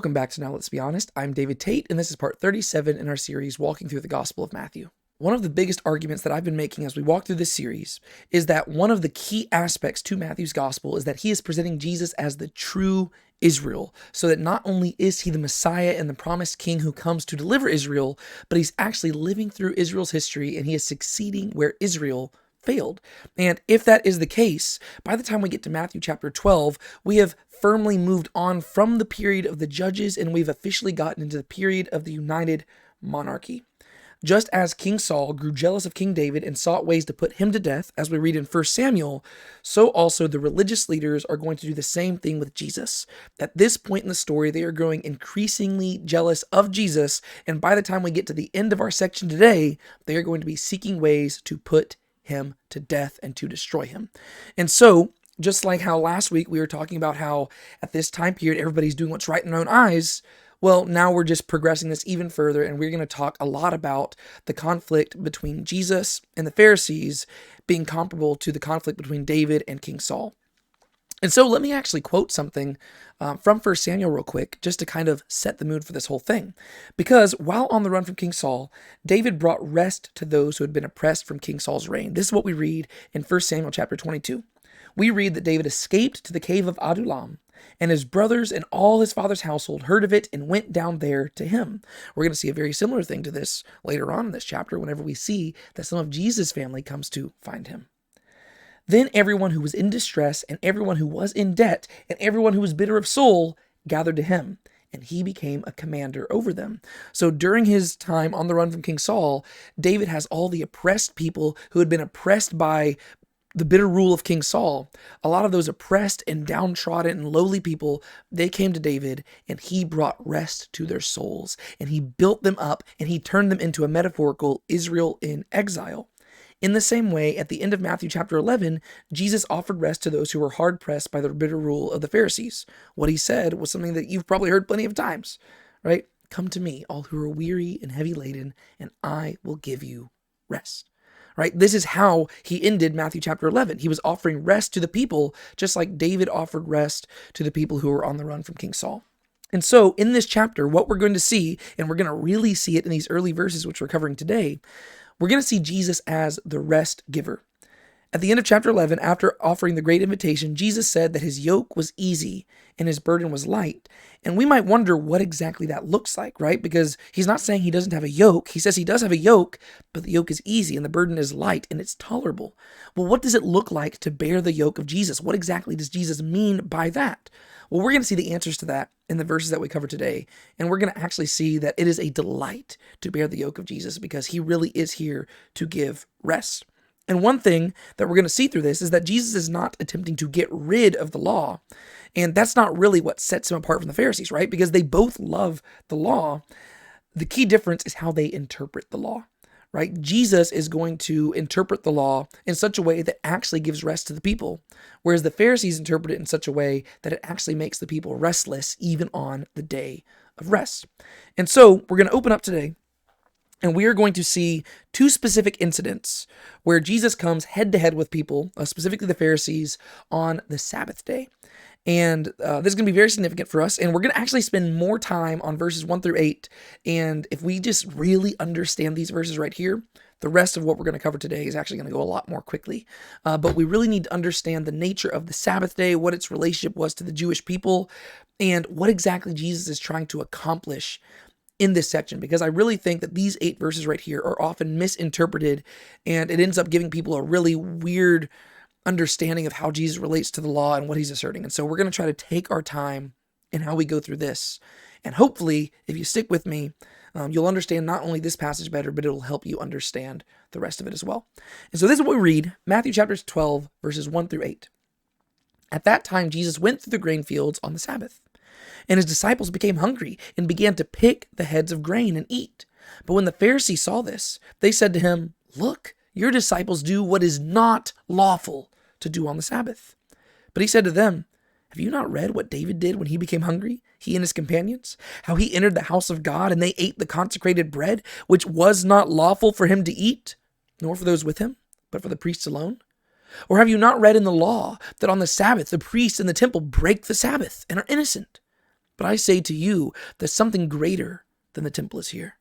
Welcome back to Now Let's Be Honest. I'm David Tate, and this is part 37 in our series, Walking Through the Gospel of Matthew. One of the biggest arguments that I've been making as we walk through this series is that one of the key aspects to Matthew's gospel is that he is presenting Jesus as the true Israel, so that not only is he the Messiah and the promised king who comes to deliver Israel, but he's actually living through Israel's history and he is succeeding where Israel failed. And if that is the case, by the time we get to Matthew chapter 12, we have firmly moved on from the period of the judges and we've officially gotten into the period of the united monarchy. Just as King Saul grew jealous of King David and sought ways to put him to death, as we read in 1 Samuel, so also the religious leaders are going to do the same thing with Jesus. At this point in the story, they are growing increasingly jealous of Jesus, and by the time we get to the end of our section today, they are going to be seeking ways to put him to death and to destroy him. And so, just like how last week we were talking about how at this time period everybody's doing what's right in their own eyes, well, now we're just progressing this even further, and we're going to talk a lot about the conflict between Jesus and the Pharisees being comparable to the conflict between David and King Saul. And so let me actually quote something from 1 Samuel real quick, just to kind of set the mood for this whole thing. Because while on the run from King Saul, David brought rest to those who had been oppressed from King Saul's reign. This is what we read in 1 Samuel chapter 22. We read that David escaped to the cave of Adullam, and his brothers and all his father's household heard of it and went down there to him. We're going to see a very similar thing to this later on in this chapter whenever we see that some of Jesus' family comes to find him. Then everyone who was in distress and everyone who was in debt and everyone who was bitter of soul gathered to him, and he became a commander over them. So during his time on the run from King Saul, David has all the oppressed people who had been oppressed by the bitter rule of King Saul. A lot of those oppressed and downtrodden and lowly people, they came to David and he brought rest to their souls and he built them up and he turned them into a metaphorical Israel in exile. In the same way, at the end of Matthew chapter 11, Jesus offered rest to those who were hard-pressed by the bitter rule of the Pharisees. What he said was something that you've probably heard plenty of times, right? Come to me, all who are weary and heavy laden, and I will give you rest. Right? This is how he ended Matthew chapter 11. He was offering rest to the people, just like David offered rest to the people who were on the run from King Saul. And so in this chapter, what we're going to see, and we're going to really see it in these early verses, which we're covering today, we're going to see Jesus as the rest giver. At the end of chapter 11, after offering the great invitation, Jesus said that his yoke was easy and his burden was light. And we might wonder what exactly that looks like, right? Because he's not saying he doesn't have a yoke. He says he does have a yoke, but the yoke is easy and the burden is light and it's tolerable. Well, what does it look like to bear the yoke of Jesus? What exactly does Jesus mean by that? Well, we're going to see the answers to that in the verses that we cover today. And we're going to actually see that it is a delight to bear the yoke of Jesus because he really is here to give rest. And one thing that we're going to see through this is that Jesus is not attempting to get rid of the law. And that's not really what sets him apart from the Pharisees, right? Because they both love the law. The key difference is how they interpret the law, right? Jesus is going to interpret the law in such a way that actually gives rest to the people, whereas the Pharisees interpret it in such a way that it actually makes the people restless even on the day of rest. And so we're going to open up today, and we are going to see two specific incidents where Jesus comes head-to-head with people, specifically the Pharisees, on the Sabbath day. And this is going to be very significant for us, and we're going to actually spend more time on verses 1 through 8. And if we just really understand these verses right here, the rest of what we're going to cover today is actually going to go a lot more quickly. But we really need to understand the nature of the Sabbath day, what its relationship was to the Jewish people, and what exactly Jesus is trying to accomplish in this section, because I really think that these 8 verses right here are often misinterpreted, and it ends up giving people a really weird understanding of how Jesus relates to the law and what he's asserting. And so we're going to try to take our time in how we go through this. And hopefully, if you stick with me, you'll understand not only this passage better, but it'll help you understand the rest of it as well. And so this is what we read, Matthew chapter 12, verses 1 through 8. At that time, Jesus went through the grain fields on the Sabbath. And his disciples became hungry and began to pick the heads of grain and eat. But when the Pharisees saw this, they said to him, "Look, your disciples do what is not lawful to do on the Sabbath." But he said to them, "Have you not read what David did when he became hungry, he and his companions? How he entered the house of God and they ate the consecrated bread, which was not lawful for him to eat, nor for those with him, but for the priests alone? Or have you not read in the law that on the Sabbath the priests in the temple break the Sabbath and are innocent? But I say to you that something greater than the temple is here.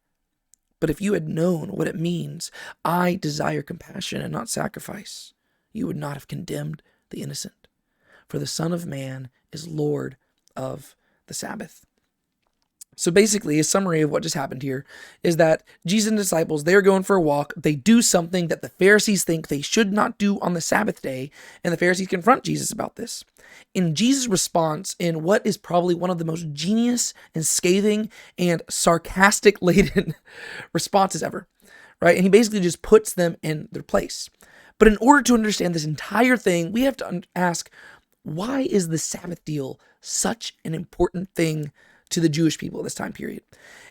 But if you had known what it means, I desire compassion and not sacrifice, you would not have condemned the innocent. For the Son of Man is Lord of the Sabbath. So basically, a summary of what just happened here is that Jesus and disciples, they're going for a walk. They do something that the Pharisees think they should not do on the Sabbath day, and the Pharisees confront Jesus about this. In Jesus' response, in what is probably one of the most genius and scathing and sarcastic-laden responses ever, right? And he basically just puts them in their place. But in order to understand this entire thing, we have to ask, why is the Sabbath deal such an important thing to the Jewish people at this time period?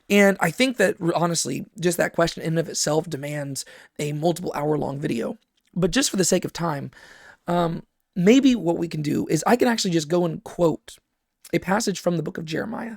And I think that, honestly, just that question in and of itself demands a multiple hour-long video. But just for the sake of time, maybe what we can do is I can actually just go and quote a passage from the book of Jeremiah.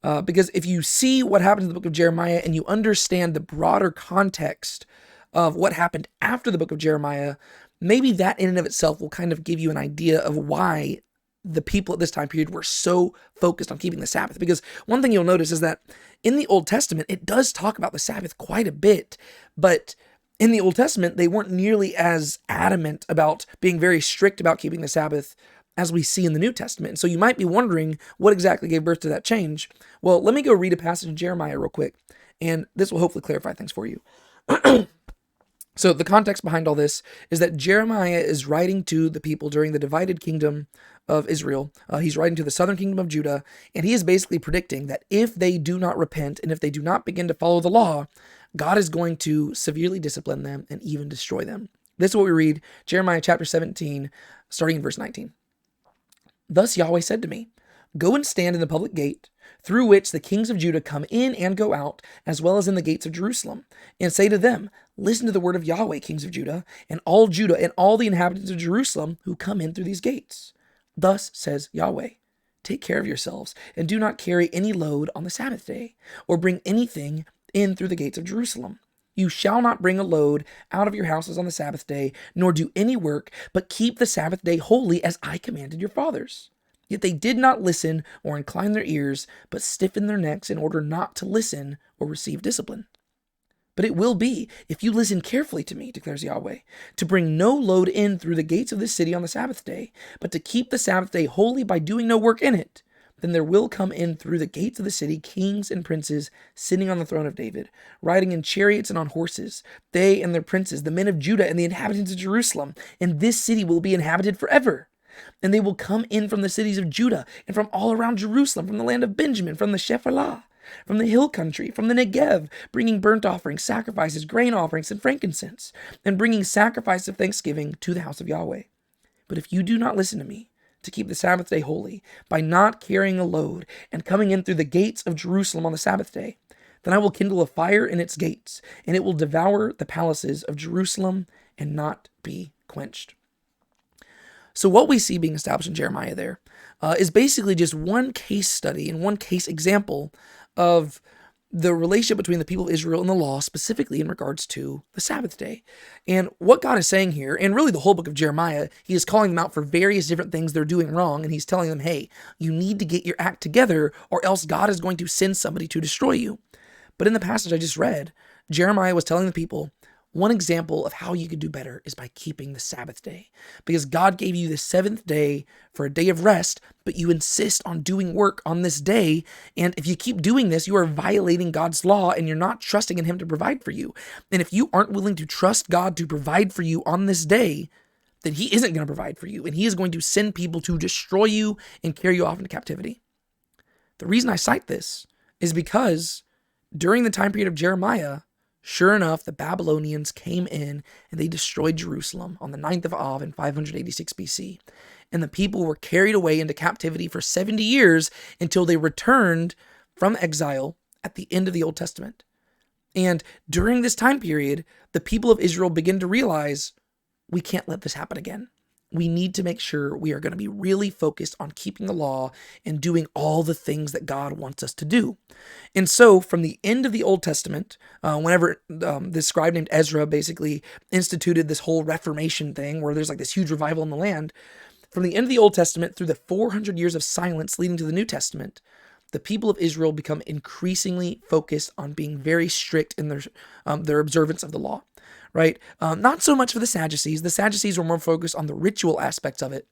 Because if you see what happens in the book of Jeremiah and you understand the broader context of what happened after the book of Jeremiah, maybe that in and of itself will kind of give you an idea of why the people at this time period were so focused on keeping the Sabbath. Because one thing you'll notice is that in the Old Testament, it does talk about the Sabbath quite a bit, but in the Old Testament, they weren't nearly as adamant about being very strict about keeping the Sabbath as we see in the New Testament. And so you might be wondering what exactly gave birth to that change. Well, let me go read a passage in Jeremiah real quick, and this will hopefully clarify things for you. So the context behind all this is that Jeremiah is writing to the people during the divided kingdom of Israel. He's writing to the southern kingdom of Judah, and he is basically predicting that if they do not repent and if they do not begin to follow the law, God is going to severely discipline them and even destroy them. This is what we read, Jeremiah chapter 17, starting in verse 19. Thus Yahweh said to me, go and stand in the public gate, through which the kings of Judah come in and go out, as well as in the gates of Jerusalem, and say to them, listen to the word of Yahweh, kings of Judah, and all Judah and all the inhabitants of Jerusalem who come in through these gates. Thus says Yahweh, take care of yourselves, and do not carry any load on the Sabbath day, or bring anything in through the gates of Jerusalem. You shall not bring a load out of your houses on the Sabbath day, nor do any work, but keep the Sabbath day holy as I commanded your fathers. Yet they did not listen or incline their ears, but stiffened their necks in order not to listen or receive discipline. But it will be, if you listen carefully to me, declares Yahweh, to bring no load in through the gates of this city on the Sabbath day, but to keep the Sabbath day holy by doing no work in it, then there will come in through the gates of the city kings and princes sitting on the throne of David, riding in chariots and on horses, they and their princes, the men of Judah and the inhabitants of Jerusalem, and this city will be inhabited forever. And they will come in from the cities of Judah and from all around Jerusalem, from the land of Benjamin, from the Shephelah, from the hill country, from the Negev, bringing burnt offerings, sacrifices, grain offerings, and frankincense, and bringing sacrifice of thanksgiving to the house of Yahweh. But if you do not listen to me, to keep the Sabbath day holy, by not carrying a load and coming in through the gates of Jerusalem on the Sabbath day, then I will kindle a fire in its gates, and it will devour the palaces of Jerusalem and not be quenched. So what we see being established in Jeremiah there is basically just one case study and one case example of the relationship between the people of Israel and the law, specifically in regards to the Sabbath day. And what God is saying here, and really the whole book of Jeremiah, he is calling them out for various different things they're doing wrong, and he's telling them, hey, you need to get your act together, or else God is going to send somebody to destroy you. But in the passage I just read, Jeremiah was telling the people, one example of how you could do better is by keeping the Sabbath day. Because God gave you the seventh day for a day of rest, but you insist on doing work on this day. And if you keep doing this, you are violating God's law and you're not trusting in him to provide for you. And if you aren't willing to trust God to provide for you on this day, then he isn't going to provide for you. And he is going to send people to destroy you and carry you off into captivity. The reason I cite this is because during the time period of Jeremiah, sure enough, the Babylonians came in and they destroyed Jerusalem on the 9th of Av in 586 BC. And the people were carried away into captivity for 70 years until they returned from exile at the end of the Old Testament. And during this time period, the people of Israel begin to realize, we can't let this happen again. We need to make sure we are going to be really focused on keeping the law and doing all the things that God wants us to do. And so from the end of the Old Testament, whenever this scribe named Ezra basically instituted this whole Reformation thing where there's like this huge revival in the land, from the end of the Old Testament through the 400 years of silence leading to the New Testament, the people of Israel become increasingly focused on being very strict in their observance of the law, right? Not so much for the Sadducees. The Sadducees were more focused on the ritual aspects of it,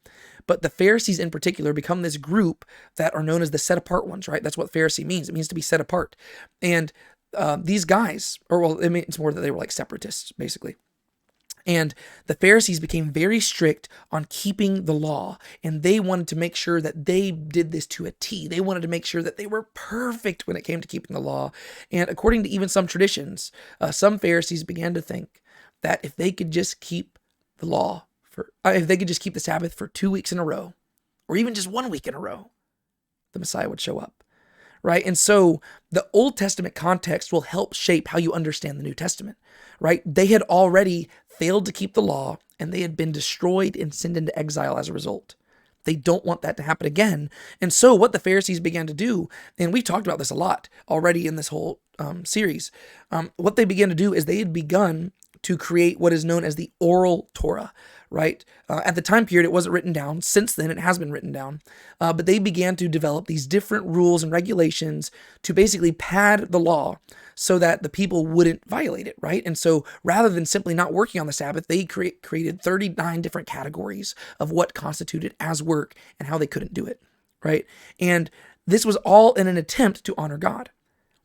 but the Pharisees in particular become this group that are known as the set apart ones, right? That's what Pharisee means. It means to be set apart. And these guys, it's more that they were like separatists, basically. And the Pharisees became very strict on keeping the law, and they wanted to make sure that they did this to a T. They wanted to make sure that they were perfect when it came to keeping the law. And according to even some traditions, some Pharisees began to think that if they could just keep the law if they could just keep the Sabbath for 2 weeks in a row, or even just 1 week in a row, the Messiah would show up. Right? And so the Old Testament context will help shape how you understand the New Testament, right? They had already failed to keep the law, and they had been destroyed and sent into exile as a result. They don't want that to happen again. And so what the Pharisees began to do, and we've talked about this a lot already in this whole series, what they began to do is they had begun to create what is known as the oral Torah, right? At the time period, it wasn't written down. Since then, it has been written down. But they began to develop these different rules and regulations to basically pad the law so that the people wouldn't violate it, right? And so rather than simply not working on the Sabbath, they created 39 different categories of what constituted as work and how they couldn't do it, right? And this was all in an attempt to honor God.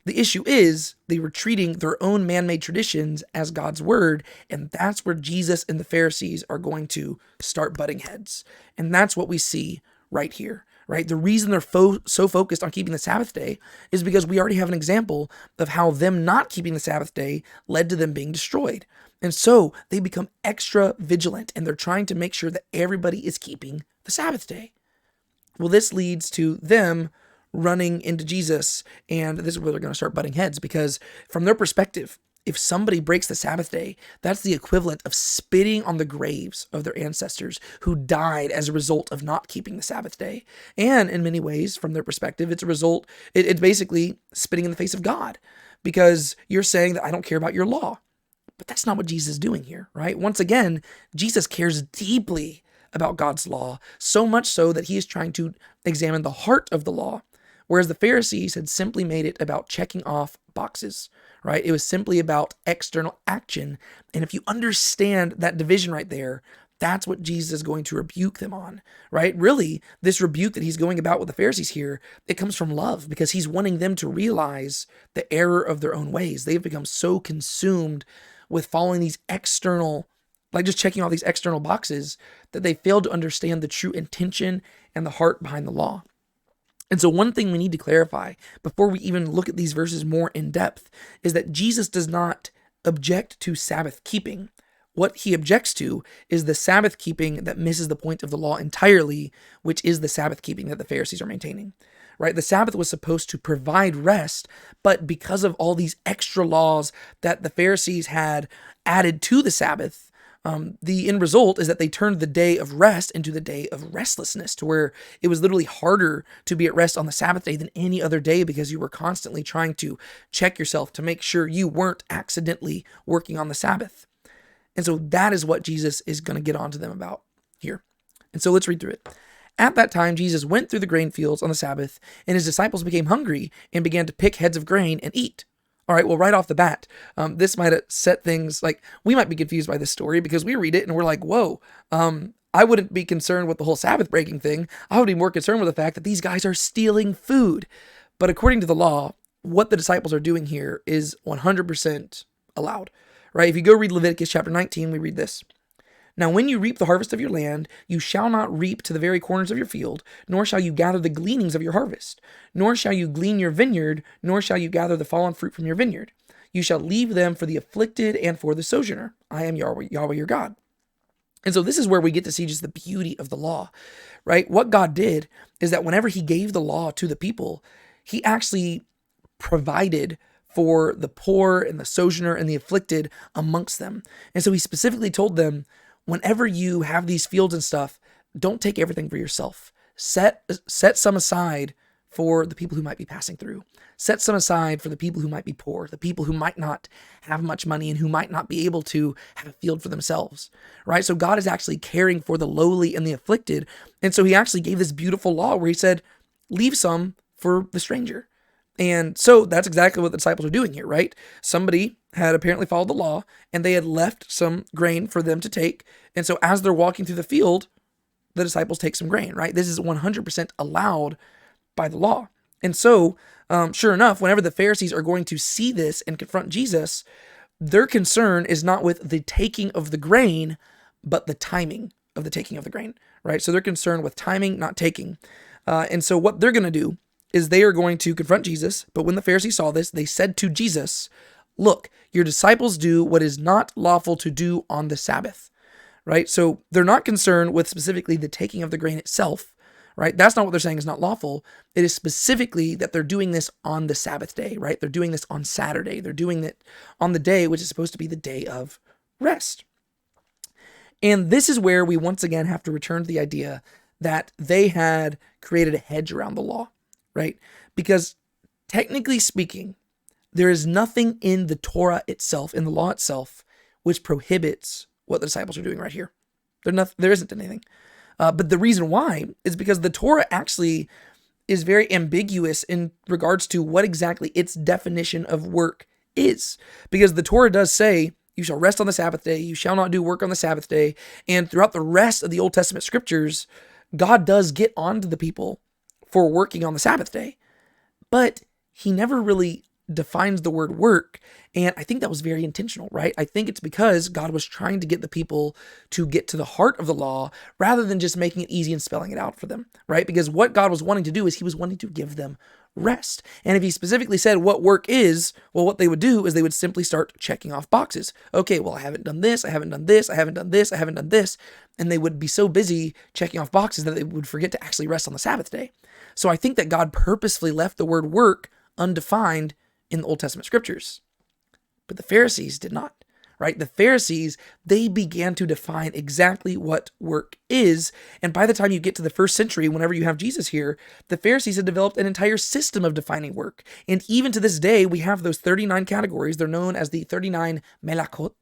The issue is they were treating their own man-made traditions as God's word, and that's where Jesus and the Pharisees are going to start butting heads. And that's what we see right here, right? The reason they're so focused on keeping the Sabbath day is because we already have an example of how them not keeping the Sabbath day led to them being destroyed. And so they become extra vigilant, and they're trying to make sure that everybody is keeping the Sabbath day. Well, this leads to them running into Jesus, and this is where they're going to start butting heads, because from their perspective, if somebody breaks the Sabbath day, that's the equivalent of spitting on the graves of their ancestors who died as a result of not keeping the Sabbath day. And in many ways, from their perspective, it's basically spitting in the face of God, because you're saying that I don't care about your law. But that's not what Jesus is doing here, right? Once again, Jesus cares deeply about God's law, so much so that he is trying to examine the heart of the law. Whereas the Pharisees had simply made it about checking off boxes, right? It was simply about external action. And if you understand that division right there, that's what Jesus is going to rebuke them on, right? Really, this rebuke that he's going about with the Pharisees here, it comes from love, because he's wanting them to realize the error of their own ways. They've become so consumed with following these external, like just checking all these external boxes, that they fail to understand the true intention and the heart behind the law. And so one thing we need to clarify before we even look at these verses more in depth is that Jesus does not object to Sabbath keeping. What he objects to is the Sabbath keeping that misses the point of the law entirely, which is the Sabbath keeping that the Pharisees are maintaining. Right? The Sabbath was supposed to provide rest, but because of all these extra laws that the Pharisees had added to the Sabbath, the end result is that they turned the day of rest into the day of restlessness, to where it was literally harder to be at rest on the Sabbath day than any other day, because you were constantly trying to check yourself to make sure you weren't accidentally working on the Sabbath. And so that is what Jesus is going to get onto them about here. And so let's read through it. At that time, Jesus went through the grain fields on the Sabbath, and his disciples became hungry and began to pick heads of grain and eat. All right, well, right off the bat, this might have set things, like, we might be confused by this story because we read it and we're like, whoa, I wouldn't be concerned with the whole Sabbath breaking thing. I would be more concerned with the fact that these guys are stealing food. But according to the law, what the disciples are doing here is 100% allowed, right? If you go read Leviticus chapter 19, we read this. Now, when you reap the harvest of your land, you shall not reap to the very corners of your field, nor shall you gather the gleanings of your harvest, nor shall you glean your vineyard, nor shall you gather the fallen fruit from your vineyard. You shall leave them for the afflicted and for the sojourner. I am Yahweh your God. And so this is where we get to see just the beauty of the law, right? What God did is that whenever he gave the law to the people, he actually provided for the poor and the sojourner and the afflicted amongst them. And so he specifically told them, whenever you have these fields and stuff, don't take everything for yourself. Set some aside for the people who might be passing through. Set some aside for the people who might be poor, the people who might not have much money and who might not be able to have a field for themselves, right? So God is actually caring for the lowly and the afflicted. And so he actually gave this beautiful law where he said, leave some for the stranger. And so that's exactly what the disciples are doing here, right? Somebody had apparently followed the law, and they had left some grain for them to take. And so as they're walking through the field, the disciples take some grain, right? This is 100% allowed by the law. And so, sure enough, whenever the Pharisees are going to see this and confront Jesus, their concern is not with the taking of the grain, but the timing of the taking of the grain, right? So they're concerned with timing, not taking. And so what they're going to do is they are going to confront Jesus. But when the Pharisees saw this, they said to Jesus, "Look, your disciples do what is not lawful to do on the Sabbath," right? So they're not concerned with specifically the taking of the grain itself, right? That's not what they're saying is not lawful. It is specifically that they're doing this on the Sabbath day, right? They're doing this on Saturday. They're doing it on the day, which is supposed to be the day of rest. And this is where we once again have to return to the idea that they had created a hedge around the law, right? Because technically speaking, there is nothing in the Torah itself, in the law itself, which prohibits what the disciples are doing right here. There isn't anything. But the reason why is because the Torah actually is very ambiguous in regards to what exactly its definition of work is. Because the Torah does say, "You shall rest on the Sabbath day, you shall not do work on the Sabbath day." And throughout the rest of the Old Testament scriptures, God does get onto the people for working on the Sabbath day. But he never really defines the word work. And I think that was very intentional, right? I think it's because God was trying to get the people to get to the heart of the law rather than just making it easy and spelling it out for them, right? Because what God was wanting to do is he was wanting to give them rest. And if he specifically said what work is, well, what they would do is they would simply start checking off boxes. Okay, well, I haven't done this, I haven't done this, I haven't done this, I haven't done this. And they would be so busy checking off boxes that they would forget to actually rest on the Sabbath day. So I think that God purposefully left the word work undefined in the Old Testament scriptures. But the Pharisees did not, right? The Pharisees, they began to define exactly what work is. And by the time you get to the first century, whenever you have Jesus here, the Pharisees had developed an entire system of defining work. And even to this day, we have those 39 categories. They're known as the 39 melachot,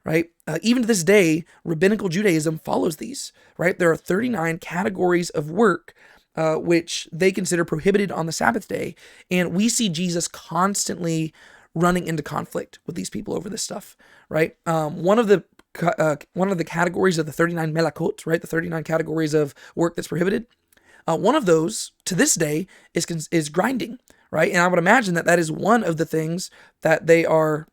right? Even to this day, rabbinical Judaism follows these, right? There are 39 categories of work which they consider prohibited on the Sabbath day. And we see Jesus constantly running into conflict with these people over this stuff, right? One of the categories of the 39 melachot, right? The 39 categories of work that's prohibited. One of those to this day is grinding, right? And I would imagine that is one of the things that they are,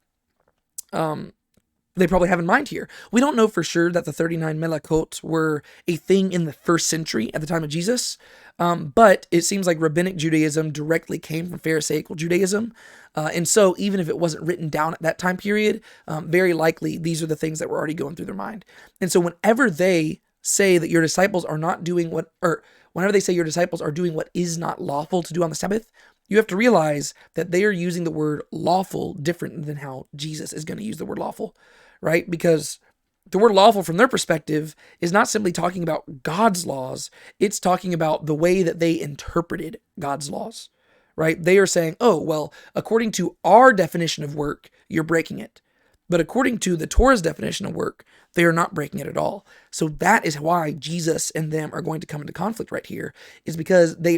they probably have in mind here. We don't know for sure that the 39 melachot were a thing in the first century at the time of Jesus, but it seems like rabbinic Judaism directly came from Pharisaical Judaism. And so even if it wasn't written down at that time period, very likely these are the things that were already going through their mind. And so whenever they say that your disciples are not doing whenever they say your disciples are doing what is not lawful to do on the Sabbath, you have to realize that they are using the word lawful different than how Jesus is going to use the word lawful, right? Because the word lawful from their perspective is not simply talking about God's laws. It's talking about the way that they interpreted God's laws, right? They are saying, oh, well, according to our definition of work, you're breaking it. But according to the Torah's definition of work, they are not breaking it at all. So that is why Jesus and them are going to come into conflict right here, is because they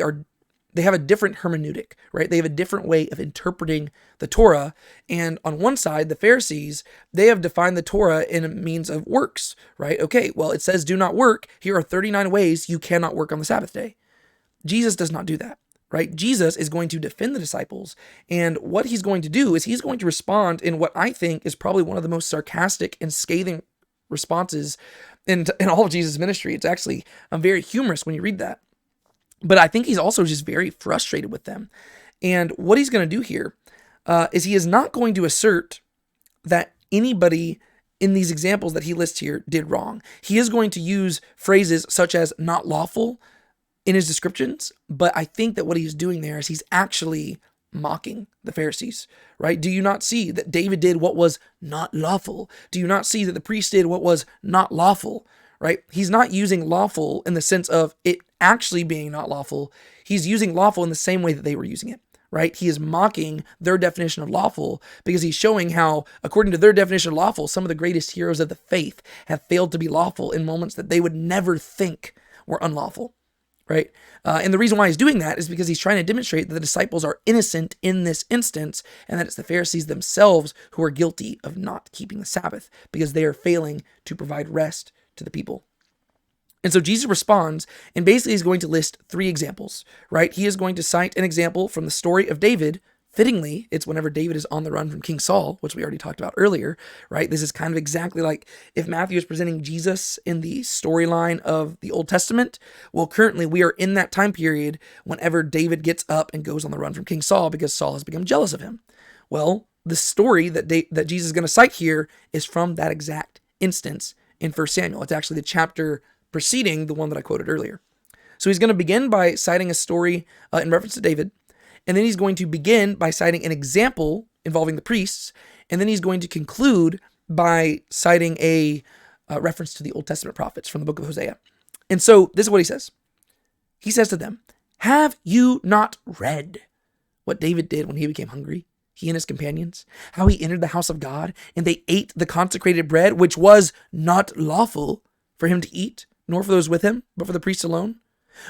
have a different hermeneutic, right? They have a different way of interpreting the Torah. And on one side, the Pharisees, they have defined the Torah in a means of works, right? Okay, well, it says do not work. Here are 39 ways you cannot work on the Sabbath day. Jesus does not do that, right? Jesus is going to defend the disciples. And what he's going to do is he's going to respond in what I think is probably one of the most sarcastic and scathing responses in all of Jesus' ministry. It's actually very humorous when you read that. But I think he's also just very frustrated with them. And what he's going to do here is he is not going to assert that anybody in these examples that he lists here did wrong. He is going to use phrases such as not lawful in his descriptions. But I think that what he's doing there is he's actually mocking the Pharisees, right? Do you not see that David did what was not lawful? Do you not see that the priest did what was not lawful? Right? He's not using lawful in the sense of it actually being not lawful. He's using lawful in the same way that they were using it, right? He is mocking their definition of lawful because he's showing how, according to their definition of lawful, some of the greatest heroes of the faith have failed to be lawful in moments that they would never think were unlawful. right? And the reason why he's doing that is because he's trying to demonstrate that the disciples are innocent in this instance, and that it's the Pharisees themselves who are guilty of not keeping the Sabbath because they are failing to provide rest to the people. And so Jesus responds, and basically he's going to list 3 examples, right? He is going to cite an example from the story of David. Fittingly, it's whenever David is on the run from King Saul, which we already talked about earlier, right? This is kind of exactly like if Matthew is presenting Jesus in the storyline of the Old Testament. Well, currently we are in that time period whenever David gets up and goes on the run from King Saul because Saul has become jealous of him. Well, the story that Jesus is going to cite here is from that exact instance in 1 Samuel. It's actually the chapter preceding the one that I quoted earlier. So he's going to begin by citing a story in reference to David, and then he's going to begin by citing an example involving the priests, and then he's going to conclude by citing a reference to the Old Testament prophets from the book of Hosea. And so this is what he says. He says to them, "Have you not read what David did when he became hungry, he and his companions, how he entered the house of God, and they ate the consecrated bread, which was not lawful for him to eat, nor for those with him, but for the priests alone?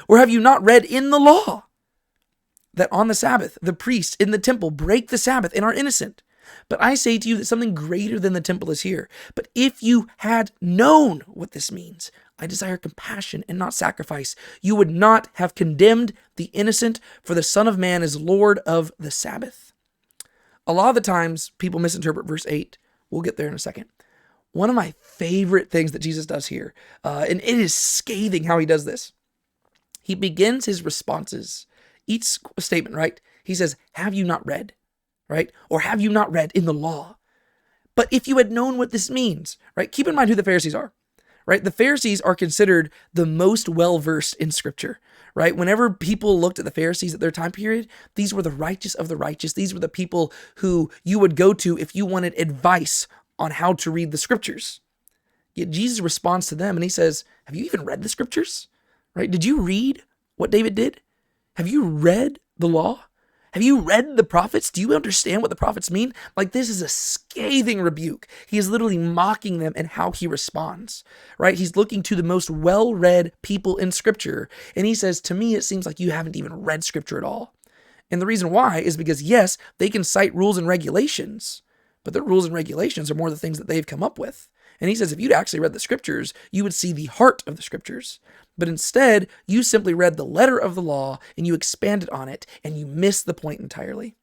Or have you not read in the law that on the Sabbath, the priests in the temple break the Sabbath and are innocent? But I say to you that something greater than the temple is here. But if you had known what this means, I desire compassion and not sacrifice, you would not have condemned the innocent, for the Son of Man is Lord of the Sabbath." A lot of the times people misinterpret verse 8. We'll get there in a second. One of my favorite things that Jesus does here, and it is scathing how he does this. He begins his responses, each statement, right? He says, "Have you not read?" Right? Or "Have you not read in the law? But if you had known what this means," right? Keep in mind who the Pharisees are, right? The Pharisees are considered the most well-versed in Scripture, right? Whenever people looked at the Pharisees at their time period, these were the righteous of the righteous. These were the people who you would go to if you wanted advice on how to read the Scriptures. Yet Jesus responds to them and he says, "Have you even read the Scriptures? Right? Did you read what David did? Have you read the law? Have you read the prophets? Do you understand what the prophets mean?" Like, this is a scathing rebuke. He is literally mocking them in how he responds, right? He's looking to the most well-read people in Scripture, and he says, "To me, it seems like you haven't even read Scripture at all." And the reason why is because, yes, they can cite rules and regulations, but the rules and regulations are more the things that they've come up with. And he says, if you'd actually read the Scriptures, you would see the heart of the Scriptures. But instead, you simply read the letter of the law and you expanded on it and you missed the point entirely.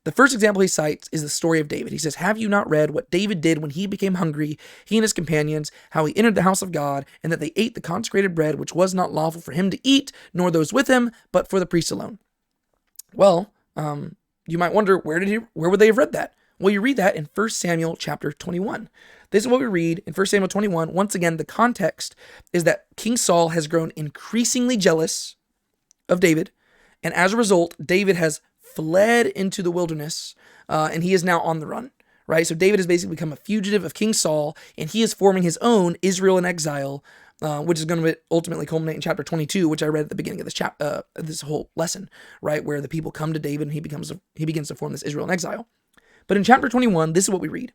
The first example he cites is the story of David. He says, "Have you not read what David did when he became hungry, he and his companions, how he entered the house of God, and that they ate the consecrated bread, which was not lawful for him to eat, nor those with him, but for the priests alone?" Well, you might wonder, where would they have read that? Well, you read that in 1 Samuel chapter 21. This is what we read in 1 Samuel 21. Once again, the context is that King Saul has grown increasingly jealous of David, and as a result, David has fled into the wilderness, and he is now on the run, right? So David has basically become a fugitive of King Saul, and he is forming his own Israel in exile, which is going to ultimately culminate in chapter 22, which I read at the beginning of this whole lesson, right? Where the people come to David, and he begins to form this Israel in exile. But in chapter 21, this is what we read.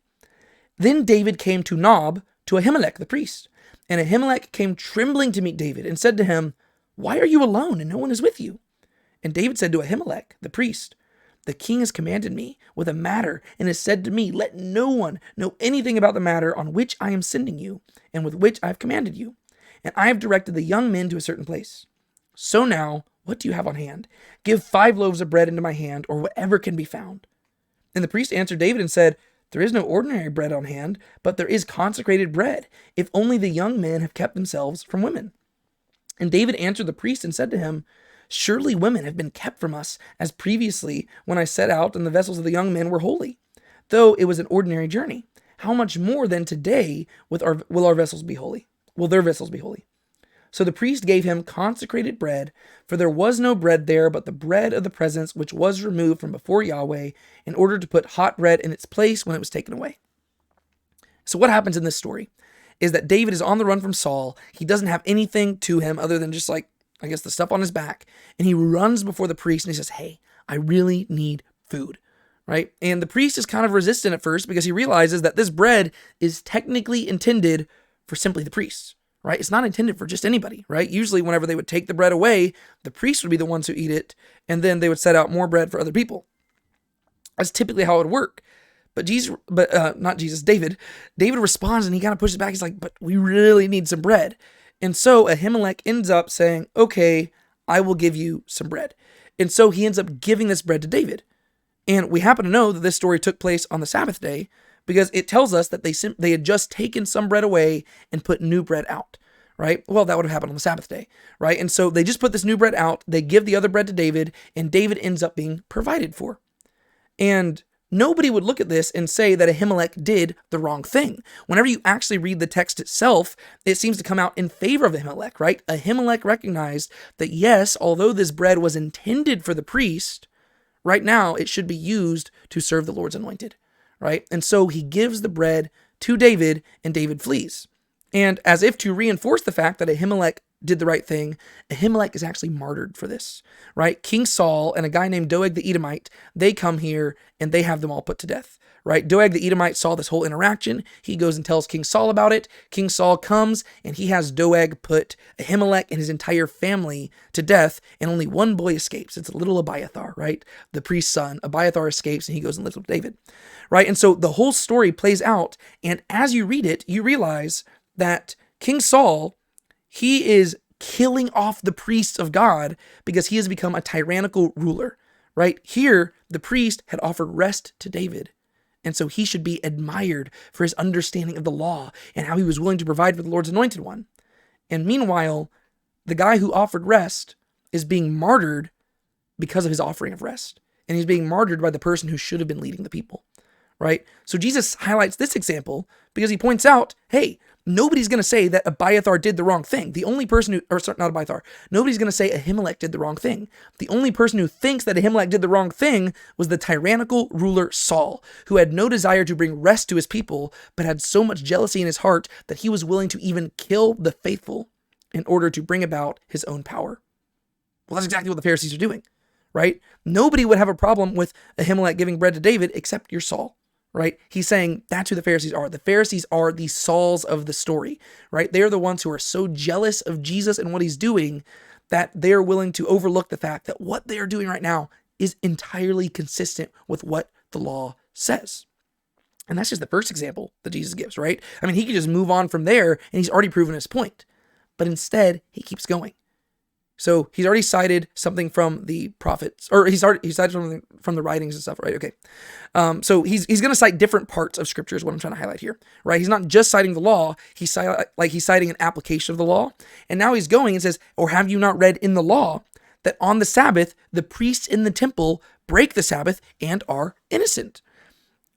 "Then David came to Nob, to Ahimelech the priest. And Ahimelech came trembling to meet David and said to him, 'Why are you alone and no one is with you?' And David said to Ahimelech the priest, 'The king has commanded me with a matter and has said to me, let no one know anything about the matter on which I am sending you and with which I have commanded you. And I have directed the young men to a certain place. So now, what do you have on hand? Give 5 loaves of bread into my hand, or whatever can be found.' And the priest answered David and said, 'There is no ordinary bread on hand, but there is consecrated bread, if only the young men have kept themselves from women.' And David answered the priest and said to him, 'Surely women have been kept from us, as previously when I set out and the vessels of the young men were holy, though it was an ordinary journey. How much more then today will our vessels be holy? Will their vessels be holy?' So the priest gave him consecrated bread, for there was no bread there but the bread of the presence, which was removed from before Yahweh, in order to put hot bread in its place when it was taken away." So what happens in this story is that David is on the run from Saul. He doesn't have anything to him other than just the stuff on his back. And he runs before the priest and he says, "Hey, I really need food." Right? And the priest is kind of resistant at first because he realizes that this bread is technically intended for simply the priests. right? It's not intended for just anybody, right? Usually whenever they would take the bread away, the priests would be the ones who eat it, and then they would set out more bread for other people. That's typically how it would work. But David responds and he kind of pushes back. He's like, but we really need some bread. And so Ahimelech ends up saying, okay, I will give you some bread. And so he ends up giving this bread to David. And we happen to know that this story took place on the Sabbath day because it tells us that they had just taken some bread away and put new bread out, right? Well, that would have happened on the Sabbath day, right? And so they just put this new bread out, they give the other bread to David, and David ends up being provided for. And nobody would look at this and say that Ahimelech did the wrong thing. Whenever you actually read the text itself, it seems to come out in favor of Ahimelech, right? Ahimelech recognized that yes, although this bread was intended for the priest, right now it should be used to serve the Lord's anointed, right? And so he gives the bread to David, and David flees. And as if to reinforce the fact that Ahimelech did the right thing, Ahimelech is actually martyred for this, right? King Saul and a guy named Doeg the Edomite, they come here and they have them all put to death, right? Doeg the Edomite saw this whole interaction. He goes and tells King Saul about it. King Saul comes and he has Doeg put Ahimelech and his entire family to death, and only one boy escapes. It's a little Abiathar, right? The priest's son. Abiathar escapes and he goes and lives with David, right? And so the whole story plays out, and as you read it, you realize that King Saul, he is killing off the priests of God because he has become a tyrannical ruler, right? Here, the priest had offered rest to David, and so he should be admired for his understanding of the law and how he was willing to provide for the Lord's anointed one. And meanwhile, the guy who offered rest is being martyred because of his offering of rest, and he's being martyred by the person who should have been leading the people, right? So Jesus highlights this example because he points out, hey, nobody's going to say that Abiathar did the wrong thing. The only person not Abiathar, nobody's going to say Ahimelech did the wrong thing. The only person who thinks that Ahimelech did the wrong thing was the tyrannical ruler Saul, who had no desire to bring rest to his people, but had so much jealousy in his heart that he was willing to even kill the faithful in order to bring about his own power. Well, that's exactly what the Pharisees are doing, right? Nobody would have a problem with Ahimelech giving bread to David except your Saul. Right? He's saying that's who the Pharisees are. The Pharisees are the Sauls of the story, right? They are the ones who are so jealous of Jesus and what he's doing that they're willing to overlook the fact that what they are doing right now is entirely consistent with what the law says. And that's just the first example that Jesus gives, right? I mean, he could just move on from there and he's already proven his point, but instead he keeps going. So he's already cited something from the prophets, or he cited something from the writings and stuff, right? Okay. So he's going to cite different parts of scripture is what I'm trying to highlight here, right? He's not just citing the law. He's citing an application of the law. And now he's going and says, or have you not read in the law that on the Sabbath, the priests in the temple break the Sabbath and are innocent?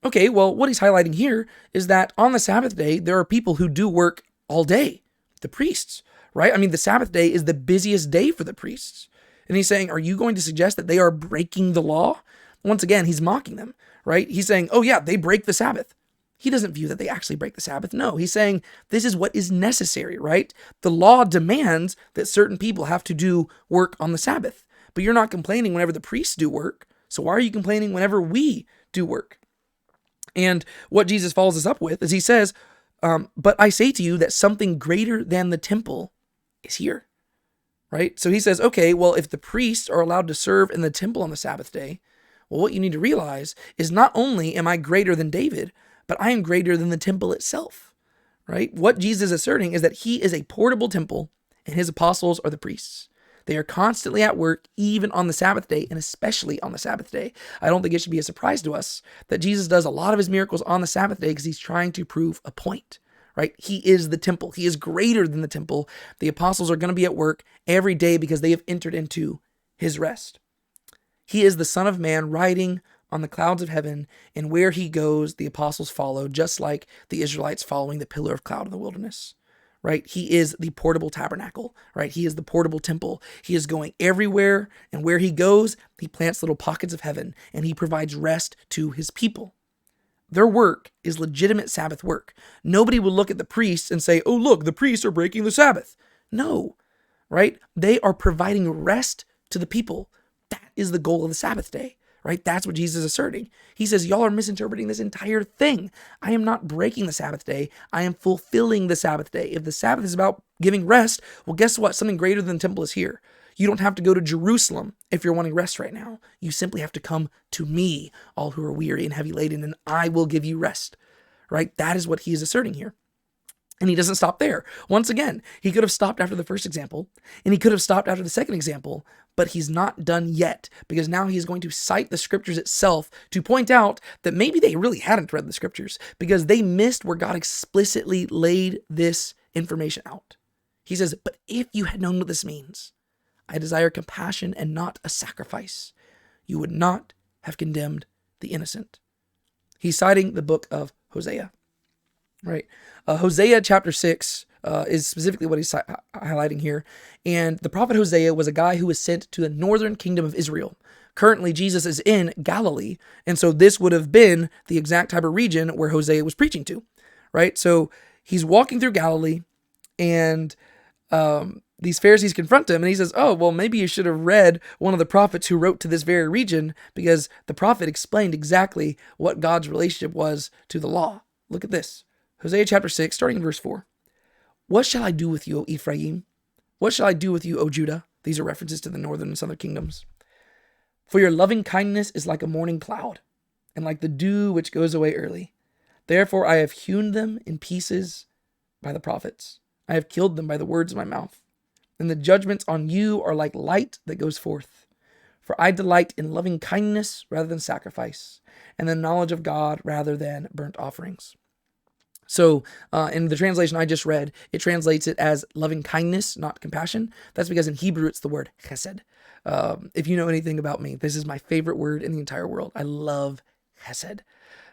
Okay, well, what he's highlighting here is that on the Sabbath day, there are people who do work all day, the priests, right? I mean, the Sabbath day is the busiest day for the priests. And he's saying, are you going to suggest that they are breaking the law? Once again, he's mocking them, right? He's saying, oh yeah, they break the Sabbath. He doesn't view that they actually break the Sabbath. No, he's saying this is what is necessary, right? The law demands that certain people have to do work on the Sabbath, but you're not complaining whenever the priests do work. So why are you complaining whenever we do work? And what Jesus follows us up with is he says, but I say to you that something greater than the temple is here, right? So he says, okay, well, if the priests are allowed to serve in the temple on the Sabbath day, well, what you need to realize is not only am I greater than David, but I am greater than the temple itself, right? What Jesus is asserting is that he is a portable temple and his apostles are the priests. They are constantly at work, even on the Sabbath day, and especially on the Sabbath day. I don't think it should be a surprise to us that Jesus does a lot of his miracles on the Sabbath day because he's trying to prove a point, right? He is the temple. He is greater than the temple. The apostles are going to be at work every day because they have entered into his rest. He is the Son of Man riding on the clouds of heaven, and where he goes, the apostles follow, just like the Israelites following the pillar of cloud in the wilderness, right? He is the portable tabernacle, right? He is the portable temple. He is going everywhere, and where he goes, he plants little pockets of heaven, and he provides rest to his people. Their work is legitimate Sabbath work. Nobody would look at the priests and say, oh, look, the priests are breaking the Sabbath. No, right? They are providing rest to the people. That is the goal of the Sabbath day, right? That's what Jesus is asserting. He says, y'all are misinterpreting this entire thing. I am not breaking the Sabbath day. I am fulfilling the Sabbath day. If the Sabbath is about giving rest, well, guess what? Something greater than the temple is here. You don't have to go to Jerusalem if you're wanting rest right now. You simply have to come to me, all who are weary and heavy laden, and I will give you rest, right? That is what he is asserting here. And he doesn't stop there. Once again, he could have stopped after the first example, and he could have stopped after the second example, but he's not done yet, because now he is going to cite the scriptures itself to point out that maybe they really hadn't read the scriptures, because they missed where God explicitly laid this information out. He says, but if you had known what this means, I desire compassion and not a sacrifice, you would not have condemned the innocent. He's citing the book of Hosea. Right. Hosea chapter 6 is specifically what he's highlighting here. And the prophet Hosea was a guy who was sent to the northern kingdom of Israel. Currently, Jesus is in Galilee. And so this would have been the exact type of region where Hosea was preaching to. Right. So he's walking through Galilee, and these Pharisees confront him, and he says, oh, well, maybe you should have read one of the prophets who wrote to this very region, because the prophet explained exactly what God's relationship was to the law. Look at this. Hosea chapter 6, starting in verse 4. What shall I do with you, O Ephraim? What shall I do with you, O Judah? These are references to the northern and southern kingdoms. For your loving kindness is like a morning cloud, and like the dew which goes away early. Therefore I have hewn them in pieces by the prophets. I have killed them by the words of my mouth. And the judgments on you are like light that goes forth. For I delight in loving kindness rather than sacrifice, and the knowledge of God rather than burnt offerings. So in the translation I just read, it translates it as loving kindness, not compassion. That's because in Hebrew it's the word chesed. If you know anything about me, this is my favorite word in the entire world. I love chesed.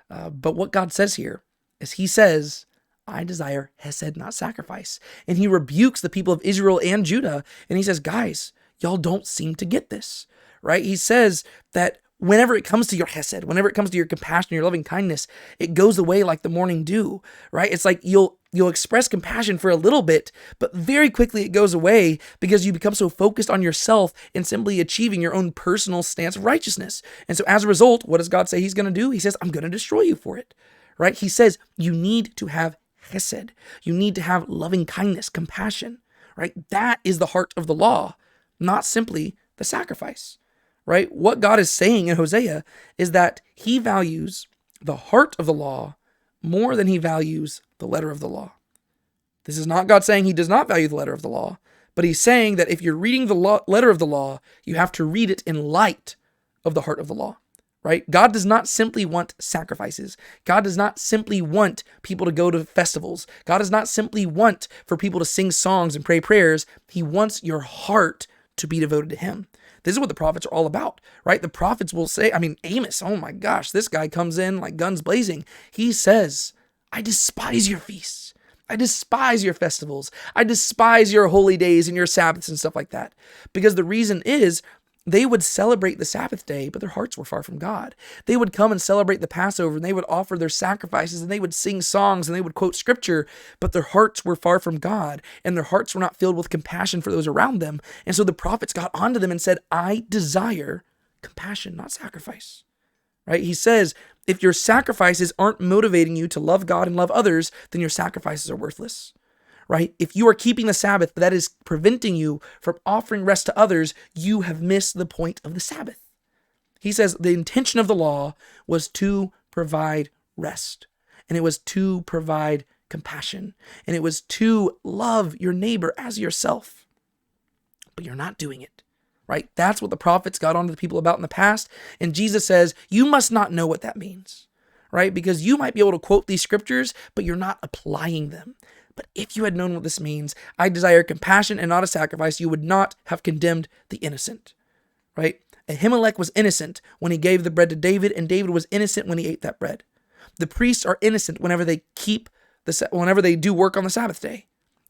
But what God says here is he says, I desire hesed, not sacrifice. And he rebukes the people of Israel and Judah. And he says, guys, y'all don't seem to get this, right? He says that whenever it comes to your hesed, whenever it comes to your compassion, your loving kindness, it goes away like the morning dew, right? It's like you'll express compassion for a little bit, but very quickly it goes away because you become so focused on yourself and simply achieving your own personal stance of righteousness. And so as a result, what does God say he's going to do? He says, I'm going to destroy you for it, right? He says, you need to have hesed. You need to have loving kindness, compassion, right? That is the heart of the law, not simply the sacrifice. Right? What God is saying in Hosea is that he values the heart of the law more than he values the letter of the law. This is not God saying he does not value the letter of the law, but he's saying that if you're reading the letter of the law, you have to read it in light of the heart of the law. Right? God does not simply want sacrifices. God does not simply want people to go to festivals. God does not simply want for people to sing songs and pray prayers. He wants your heart to be devoted to him. This is what the prophets are all about, right? The prophets will say, Amos, oh my gosh, this guy comes in like guns blazing. He says, I despise your feasts. I despise your festivals. I despise your holy days and your Sabbaths and stuff like that. Because the reason is they would celebrate the Sabbath day, but their hearts were far from God. They would come and celebrate the Passover, and they would offer their sacrifices, and they would sing songs, and they would quote scripture, but their hearts were far from God, and their hearts were not filled with compassion for those around them. And so the prophets got onto them and said, I desire compassion, not sacrifice. Right? He says, if your sacrifices aren't motivating you to love God and love others, then your sacrifices are worthless. Right? If you are keeping the Sabbath, but that is preventing you from offering rest to others, you have missed the point of the Sabbath. He says the intention of the law was to provide rest, and it was to provide compassion, and it was to love your neighbor as yourself. But you're not doing it. Right? That's what the prophets got onto the people about in the past. And Jesus says, you must not know what that means. Right? Because you might be able to quote these scriptures, but you're not applying them. But if you had known what this means, I desire compassion and not a sacrifice, you would not have condemned the innocent. Right? Ahimelech was innocent when he gave the bread to David, and David was innocent when he ate that bread. The priests are innocent whenever they do work on the Sabbath day.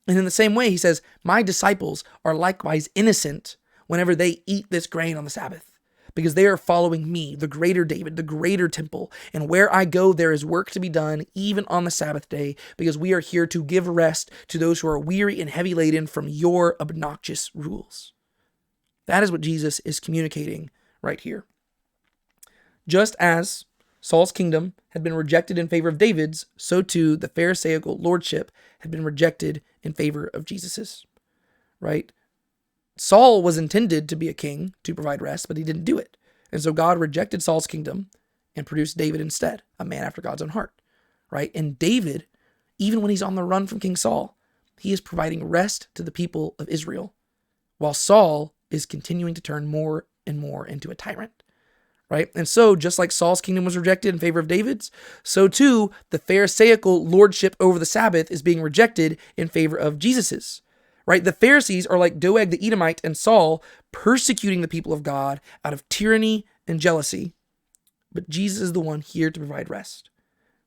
And in the same way, he says, my disciples are likewise innocent whenever they eat this grain on the Sabbath, because they are following me, the greater David, the greater temple. And where I go, there is work to be done, even on the Sabbath day, because we are here to give rest to those who are weary and heavy laden from your obnoxious rules. That is what Jesus is communicating right here. Just as Saul's kingdom had been rejected in favor of David's, so too the Pharisaical lordship had been rejected in favor of Jesus's, right? Saul was intended to be a king to provide rest, but he didn't do it. And so God rejected Saul's kingdom and produced David instead, a man after God's own heart, right? And David, even when he's on the run from King Saul, he is providing rest to the people of Israel, while Saul is continuing to turn more and more into a tyrant, right? And so just like Saul's kingdom was rejected in favor of David's, so too the Pharisaical lordship over the Sabbath is being rejected in favor of Jesus's, right? The Pharisees are like Doeg the Edomite and Saul, persecuting the people of God out of tyranny and jealousy. But Jesus is the one here to provide rest,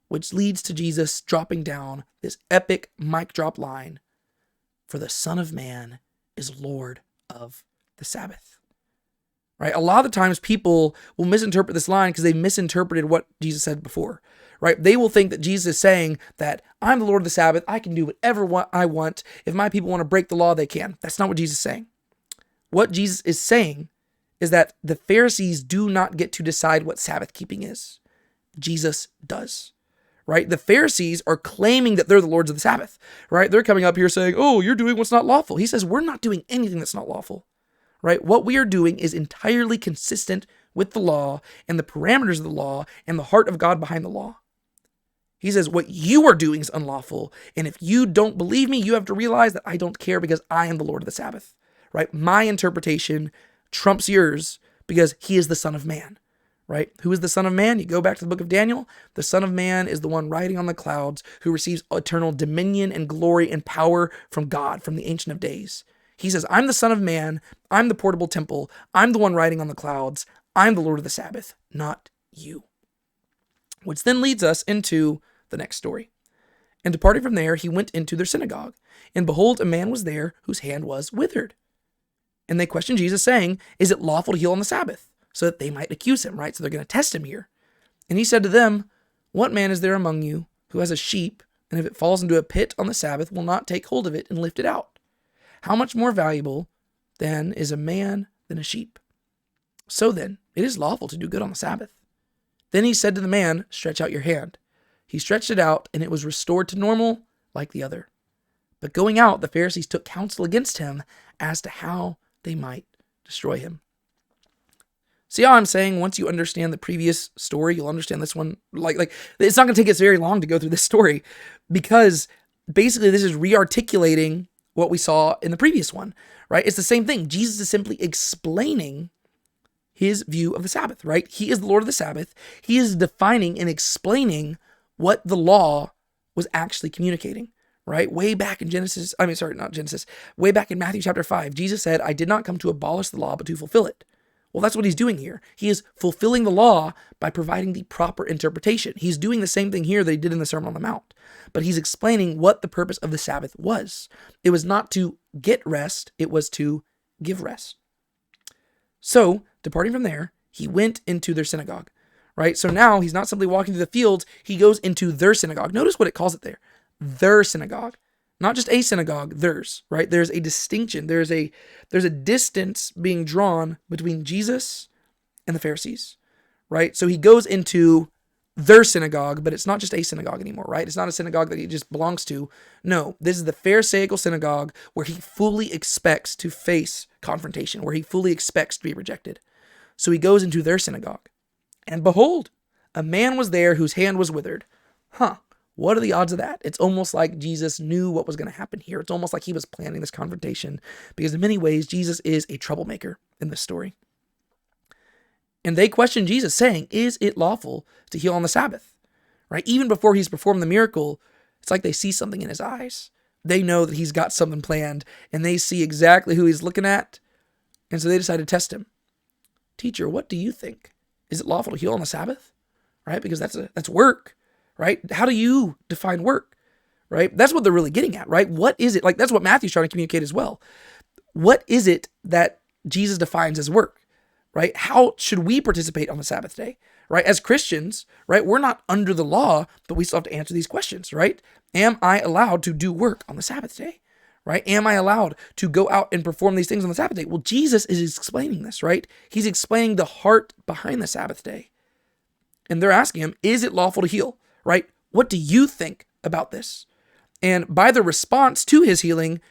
which leads to Jesus dropping down this epic mic drop line, "For the Son of Man is Lord of the Sabbath." Right? A lot of the times people will misinterpret this line because they misinterpreted what Jesus said before. Right? They will think that Jesus is saying that I'm the Lord of the Sabbath. I can do whatever I want. If my people want to break the law, they can. That's not what Jesus is saying. What Jesus is saying is that the Pharisees do not get to decide what Sabbath keeping is. Jesus does. Right? The Pharisees are claiming that they're the lords of the Sabbath. Right? They're coming up here saying, "Oh, you're doing what's not lawful." He says, we're not doing anything that's not lawful. Right? What we are doing is entirely consistent with the law and the parameters of the law and the heart of God behind the law. He says, what you are doing is unlawful. And if you don't believe me, you have to realize that I don't care because I am the Lord of the Sabbath. Right? My interpretation trumps yours because he is the Son of Man. Right? Who is the Son of Man? You go back to the book of Daniel. The Son of Man is the one riding on the clouds who receives eternal dominion and glory and power from God, from the Ancient of Days. He says, I'm the Son of Man. I'm the portable temple. I'm the one riding on the clouds. I'm the Lord of the Sabbath, not you. Which then leads us into the next story. And departing from there, he went into their synagogue. And behold, a man was there whose hand was withered. And they questioned Jesus, saying, is it lawful to heal on the Sabbath? So that they might accuse him, right? So they're going to test him here. And he said to them, what man is there among you who has a sheep, and if it falls into a pit on the Sabbath, will not take hold of it and lift it out? How much more valuable, then, is a man than a sheep? So then, it is lawful to do good on the Sabbath. Then he said to the man, stretch out your hand. He stretched it out, and it was restored to normal like the other. But going out, the Pharisees took counsel against him as to how they might destroy him. See how I'm saying once you understand the previous story, you'll understand this one. Like it's not going to take us very long to go through this story because basically this is re-articulating what we saw in the previous one, right? It's the same thing. Jesus is simply explaining his view of the Sabbath, right? He is the Lord of the Sabbath. He is defining and explaining what the law was actually communicating, right? Way back in way back in Matthew chapter 5, Jesus said, I did not come to abolish the law, but to fulfill it. Well, that's what he's doing here. He is fulfilling the law by providing the proper interpretation. He's doing the same thing here that he did in the Sermon on the Mount, but he's explaining what the purpose of the Sabbath was. It was not to get rest, it was to give rest. So, departing from there, he went into their synagogue, right? So now he's not simply walking through the fields, he goes into their synagogue. Notice what it calls it there, their synagogue. Not just a synagogue, theirs, right? There's a distinction. There's a distance being drawn between Jesus and the Pharisees, right? So he goes into their synagogue, but it's not just a synagogue anymore, right? It's not a synagogue that he just belongs to. No, this is the Pharisaical synagogue where he fully expects to face confrontation, where he fully expects to be rejected. So he goes into their synagogue. And behold, a man was there whose hand was withered. What are the odds of that? It's almost like Jesus knew what was going to happen here. It's almost like he was planning this confrontation because in many ways, Jesus is a troublemaker in this story. And they question Jesus saying, is it lawful to heal on the Sabbath? Right? Even before he's performed the miracle, it's like they see something in his eyes. They know that he's got something planned and they see exactly who he's looking at. And so they decide to test him. Teacher, what do you think? Is it lawful to heal on the Sabbath? Right? Because that's work. Right? How do you define work? Right? That's what they're really getting at, right? What is it? Like, that's what Matthew's trying to communicate as well. What is it that Jesus defines as work? Right? How should we participate on the Sabbath day? Right? As Christians, right? We're not under the law, but we still have to answer these questions, right? Am I allowed to do work on the Sabbath day? Right? Am I allowed to go out and perform these things on the Sabbath day? Well, Jesus is explaining this, right? He's explaining the heart behind the Sabbath day. And they're asking him, is it lawful to heal, right? What do you think about this? And by the response to his healing,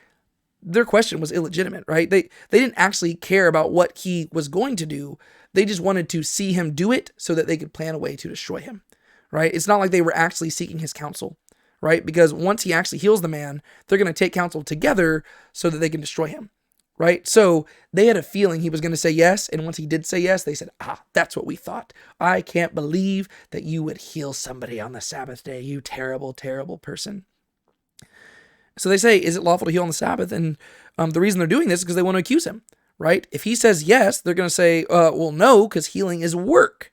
their question was illegitimate, right? They didn't actually care about what he was going to do. They just wanted to see him do it so that they could plan a way to destroy him, right? It's not like they were actually seeking his counsel, right? Because once he actually heals the man, they're going to take counsel together so that they can destroy him, right? So they had a feeling he was going to say yes. And once he did say yes, they said, that's what we thought. I can't believe that you would heal somebody on the Sabbath day, you terrible, terrible person. So they say, is it lawful to heal on the Sabbath? And the reason they're doing this is because they want to accuse him, right? If he says yes, they're going to say, well, no, because healing is work.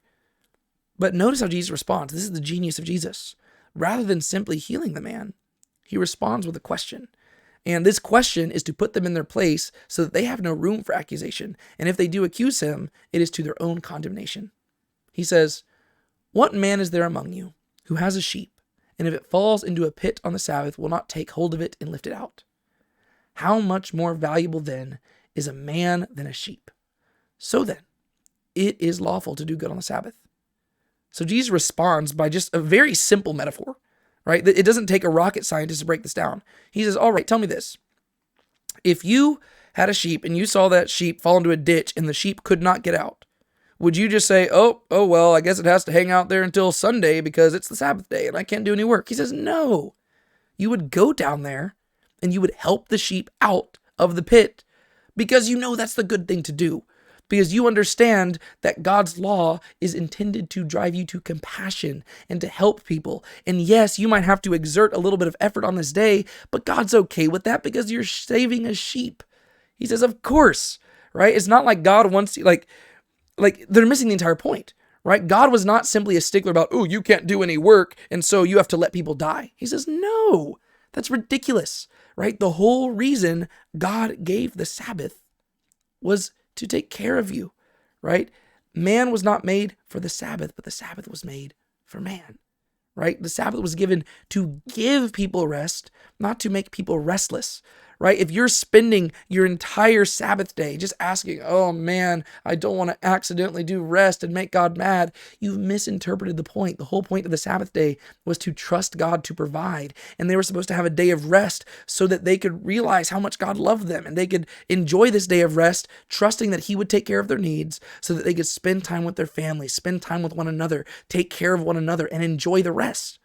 But notice how Jesus responds. This is the genius of Jesus. Rather than simply healing the man, he responds with a question. And this question is to put them in their place so that they have no room for accusation. And if they do accuse him, it is to their own condemnation. He says, what man is there among you who has a sheep, and if it falls into a pit on the Sabbath, will not take hold of it and lift it out? How much more valuable then is a man than a sheep? So then, it is lawful to do good on the Sabbath. So Jesus responds by just a very simple metaphor, right? It doesn't take a rocket scientist to break this down. He says, all right, tell me this. If you had a sheep and you saw that sheep fall into a ditch and the sheep could not get out, would you just say, oh, well, I guess it has to hang out there until Sunday because it's the Sabbath day and I can't do any work? He says, no. You would go down there and you would help the sheep out of the pit because you know that's the good thing to do. Because you understand that God's law is intended to drive you to compassion and to help people. And yes, you might have to exert a little bit of effort on this day, but God's okay with that because you're saving a sheep. He says, of course, right? It's not like God wants you, like they're missing the entire point, right? God was not simply a stickler about, oh, you can't do any work, and so you have to let people die. He says, no, that's ridiculous, right? The whole reason God gave the Sabbath was to take care of you, right? Man was not made for the Sabbath, but the Sabbath was made for man, right? The Sabbath was given to give people rest, not to make people restless, right? If you're spending your entire Sabbath day just asking, oh man, I don't want to accidentally do rest and make God mad, you've misinterpreted the point. The whole point of the Sabbath day was to trust God to provide. And they were supposed to have a day of rest so that they could realize how much God loved them and they could enjoy this day of rest, trusting that He would take care of their needs so that they could spend time with their family, spend time with one another, take care of one another, and enjoy the rest.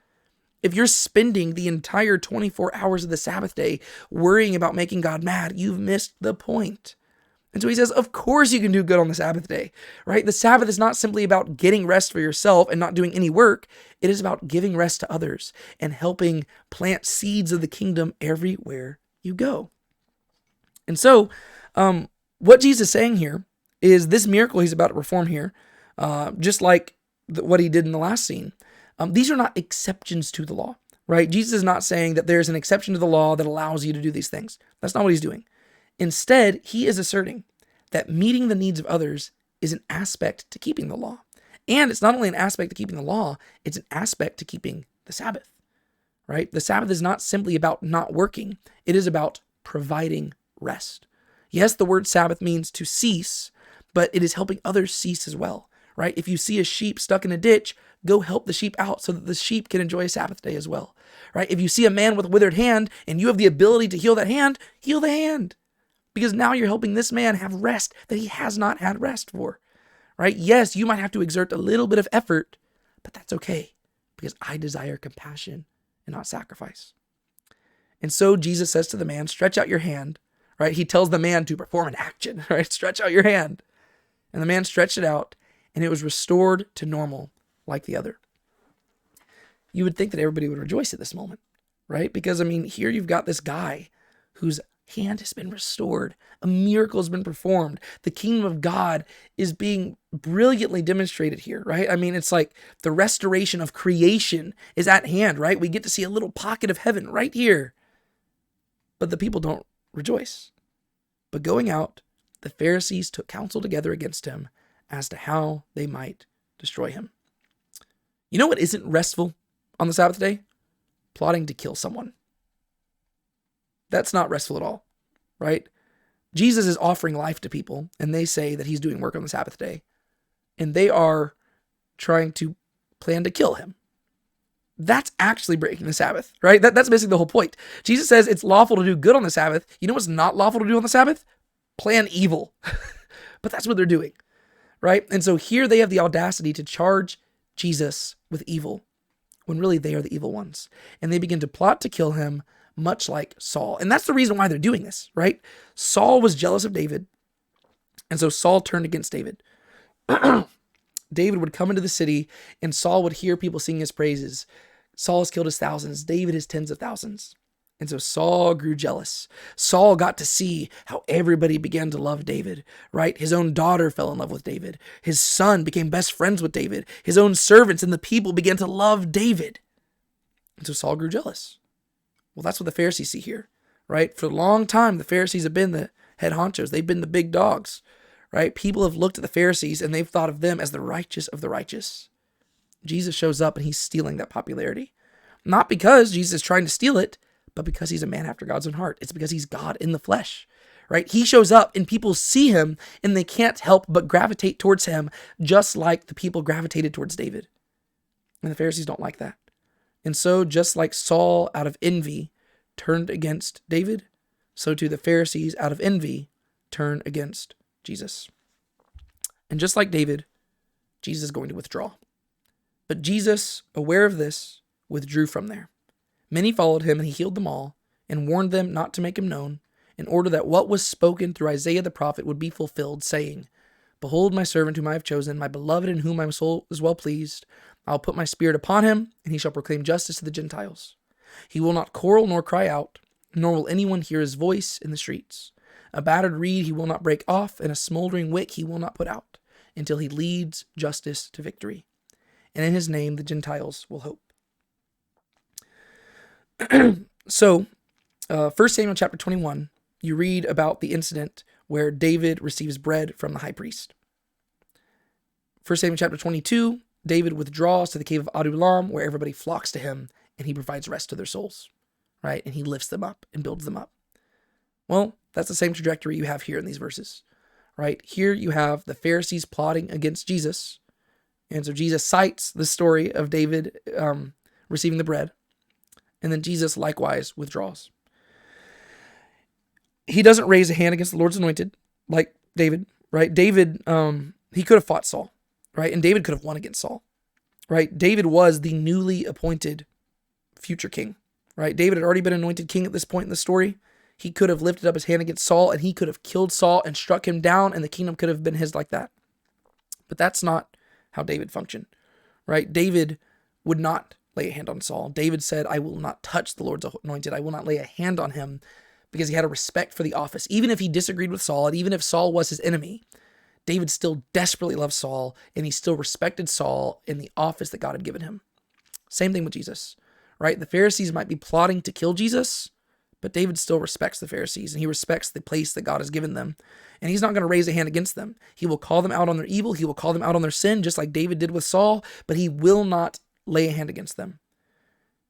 If you're spending the entire 24 hours of the Sabbath day worrying about making God mad, you've missed the point. And so he says, of course you can do good on the Sabbath day, right? The Sabbath is not simply about getting rest for yourself and not doing any work. It is about giving rest to others and helping plant seeds of the kingdom everywhere you go. And so what Jesus is saying here is this miracle he's about to perform here, just like what he did in the last scene. These are not exceptions to the law, right? Jesus is not saying that there's an exception to the law that allows you to do these things. That's not what he's doing. Instead, he is asserting that meeting the needs of others is an aspect to keeping the law. And it's not only an aspect to keeping the law, it's an aspect to keeping the Sabbath, right? The Sabbath is not simply about not working. It is about providing rest. Yes, the word Sabbath means to cease, but it is helping others cease as well, right? If you see a sheep stuck in a ditch, go help the sheep out so that the sheep can enjoy a Sabbath day as well, right? If you see a man with a withered hand and you have the ability to heal that hand, heal the hand. Because now you're helping this man have rest that he has not had rest for, right? Yes, you might have to exert a little bit of effort, but that's okay because I desire compassion and not sacrifice. And so Jesus says to the man, stretch out your hand, right? He tells the man to perform an action, right? Stretch out your hand. And the man stretched it out and it was restored to normal like the other. You would think that everybody would rejoice at this moment, right? Because, here you've got this guy whose hand has been restored. A miracle has been performed. The kingdom of God is being brilliantly demonstrated here, right? It's like the restoration of creation is at hand, right? We get to see a little pocket of heaven right here. But the people don't rejoice. But going out, the Pharisees took counsel together against him as to how they might destroy him. You know what isn't restful on the Sabbath day? Plotting to kill someone. That's not restful at all, right? Jesus is offering life to people, and they say that he's doing work on the Sabbath day. And they are trying to planned to kill him. That's actually breaking the Sabbath, right? That's basically the whole point. Jesus says it's lawful to do good on the Sabbath. You know what's not lawful to do on the Sabbath? Plan evil. But that's what they're doing, right? And so here they have the audacity to charge Jesus with evil when really they are the evil ones. And they begin to plot to kill him, much like Saul. And that's the reason why they're doing this, right? Saul was jealous of David. And so Saul turned against David. David would come into the city and Saul would hear people sing his praises. Saul has killed his thousands, David his tens of thousands. And so Saul grew jealous. Saul got to see how everybody began to love David, right? His own daughter fell in love with David. His son became best friends with David. His own servants and the people began to love David. And so Saul grew jealous. Well, that's what the Pharisees see here, right? For a long time, the Pharisees have been the head honchos. They've been the big dogs, right? People have looked at the Pharisees and they've thought of them as the righteous of the righteous. Jesus shows up and he's stealing that popularity. Not because Jesus is trying to steal it, but because he's a man after God's own heart. It's because he's God in the flesh, right? He shows up and people see him and they can't help but gravitate towards him, just like the people gravitated towards David. And the Pharisees don't like that. And so just like Saul out of envy turned against David, so too the Pharisees out of envy turn against Jesus. And just like David, Jesus is going to withdraw. But Jesus, aware of this, withdrew from there. Many followed him, and he healed them all, and warned them not to make him known, in order that what was spoken through Isaiah the prophet would be fulfilled, saying, Behold my servant whom I have chosen, my beloved in whom my soul is well pleased. I will put my spirit upon him, and he shall proclaim justice to the Gentiles. He will not quarrel nor cry out, nor will anyone hear his voice in the streets. A battered reed he will not break off, and a smoldering wick he will not put out, until he leads justice to victory. And in his name the Gentiles will hope. So, 1 Samuel chapter 21, you read about the incident where David receives bread from the high priest. 1 Samuel chapter 22, David withdraws to the cave of Adullam, where everybody flocks to him, and he provides rest to their souls, right? And he lifts them up and builds them up. Well, that's the same trajectory you have here in these verses, right? Here you have the Pharisees plotting against Jesus, and so Jesus cites the story of David receiving the bread. And then Jesus likewise withdraws. He doesn't raise a hand against the Lord's anointed like David, right? David, he could have fought Saul, right? And David could have won against Saul, right? David was the newly appointed future king, right? David had already been anointed king at this point in the story. He could have lifted up his hand against Saul and he could have killed Saul and struck him down and the kingdom could have been his like that. But that's not how David functioned, right? David would not lay a hand on Saul. David said, I will not touch the Lord's anointed. I will not lay a hand on him, because he had a respect for the office. Even if he disagreed with Saul, and even if Saul was his enemy, David still desperately loved Saul, and he still respected Saul in the office that God had given him. Same thing with Jesus, right? The Pharisees might be plotting to kill Jesus, but David still respects the Pharisees, and he respects the place that God has given them. And he's not going to raise a hand against them. He will call them out on their evil. He will call them out on their sin, just like David did with Saul, but he will not lay a hand against them.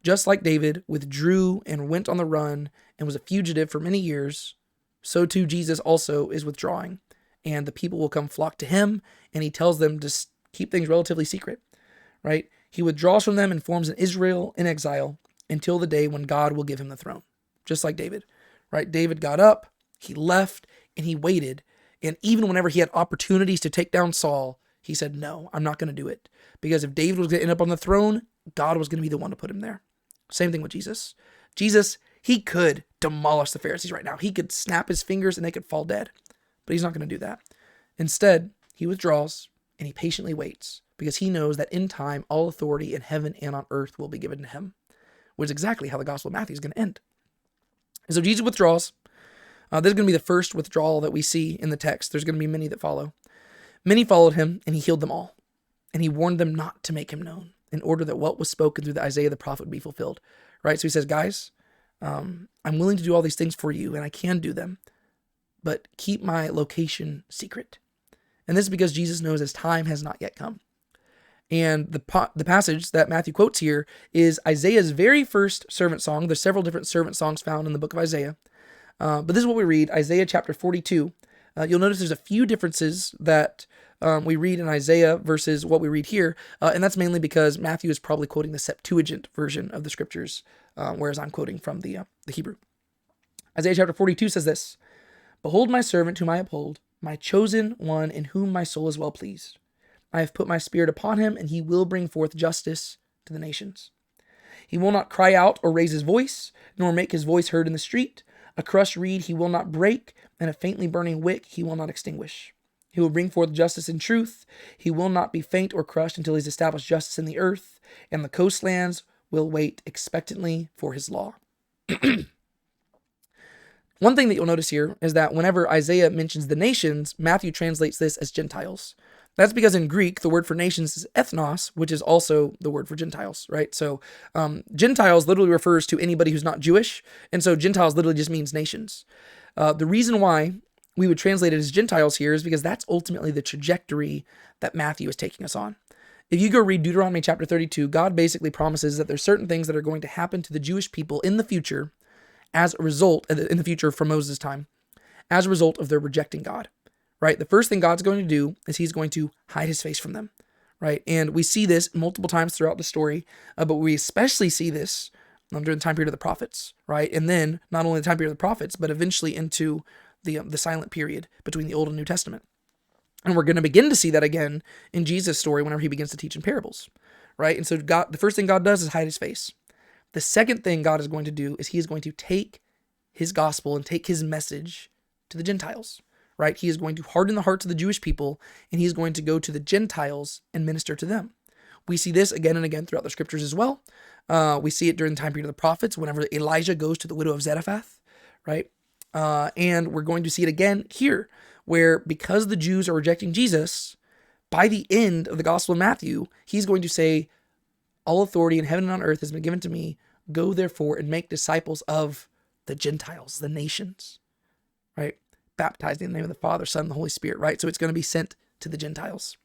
Just like David withdrew and went on the run and was a fugitive for many years, so too Jesus also is withdrawing, and the people will come flock to him, and he tells them to keep things relatively secret, right? He withdraws from them and forms an Israel in exile until the day when God will give him the throne, just like David, right? David got up, he left, and he waited, and even whenever he had opportunities to take down Saul, he said, no, I'm not going to do it. Because if David was going to end up on the throne, God was going to be the one to put him there. Same thing with Jesus. Jesus, he could demolish the Pharisees right now. He could snap his fingers and they could fall dead. But he's not going to do that. Instead, he withdraws and he patiently waits because he knows that in time, all authority in heaven and on earth will be given to him, which is exactly how the Gospel of Matthew is going to end. And so Jesus withdraws. This is going to be the first withdrawal that we see in the text. There's going to be many that follow. Many followed him and he healed them all. And he warned them not to make him known, in order that what was spoken through the Isaiah the prophet would be fulfilled, right? So he says, guys, I'm willing to do all these things for you, and I can do them, but keep my location secret. And this is because Jesus knows his time has not yet come. And the passage that Matthew quotes here is Isaiah's very first servant song. There's several different servant songs found in the book of Isaiah, but this is what we read, Isaiah chapter 42, You'll notice there's a few differences that we read in Isaiah versus what we read here, and that's mainly because Matthew is probably quoting the Septuagint version of the scriptures, whereas I'm quoting from the Hebrew. Isaiah chapter 42 says this, "Behold my servant whom I uphold, my chosen one in whom my soul is well pleased. I have put my spirit upon him, and he will bring forth justice to the nations. He will not cry out or raise his voice, nor make his voice heard in the street. A crushed reed he will not break, and a faintly burning wick he will not extinguish. He will bring forth justice and truth. He will not be faint or crushed until he's established justice in the earth, and the coastlands will wait expectantly for his law." One thing that you'll notice here is that whenever Isaiah mentions the nations, Matthew translates this as Gentiles. That's because in Greek, the word for nations is ethnos, which is also the word for Gentiles, right? So Gentiles literally refers to anybody who's not Jewish, and so Gentiles literally just means nations. The reason why we would translate it as Gentiles here is because that's ultimately the trajectory that Matthew is taking us on. If you go read Deuteronomy chapter 32, God basically promises that there's certain things that are going to happen to the Jewish people in the future as a result, in the future from Moses' time, as a result of their rejecting God, right? The first thing God's going to do is he's going to hide his face from them, right? And we see this multiple times throughout the story, but we especially see this during the time period of the prophets, right? And then not only the time period of the prophets, but eventually into the silent period between the Old and New Testament. And we're going to begin to see that again in Jesus' story whenever he begins to teach in parables, right? And so God, the first thing God does is hide his face. The second thing God is going to do is he is going to take his gospel and take his message to the Gentiles, right? He is going to harden the hearts of the Jewish people, and he is going to go to the Gentiles and minister to them. We see this again and again throughout the scriptures as well. We see it during the time period of the prophets, whenever Elijah goes to the widow of Zarephath, right? And we're going to see it again here, where because the Jews are rejecting Jesus, by the end of the Gospel of Matthew, he's going to say, "All authority in heaven and on earth has been given to me. Go therefore and make disciples of the Gentiles, the nations," right? Baptizing in the name of the Father, Son, and the Holy Spirit, right? So it's going to be sent to the Gentiles.